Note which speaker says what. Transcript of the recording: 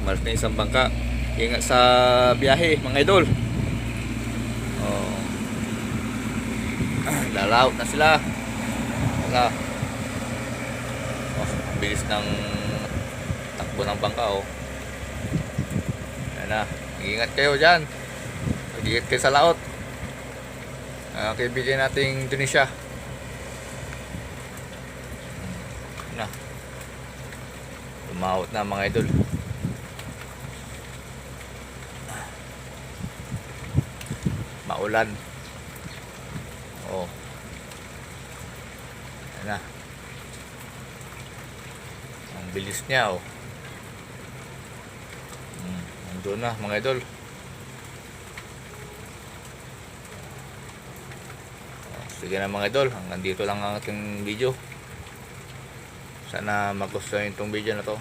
Speaker 1: Malas na isang bangka. Ingat sa biyahe mga idol. Oh. Lalaot na sila. Wala. Oh, bilis ng takbo ng bangka oh. Ayan na. Ingat kayo dyan. Mag-ingat kayo sa laot. Kaibigan nating Indonesia. Na. Lumaot na mga idol. Maulan. Oh. Ayan na. Ang bilis niya oh. Nandun na mga idol. Sige na mga idol, hanggang dito lang ang ating video. Sana magustuhan itong video na to.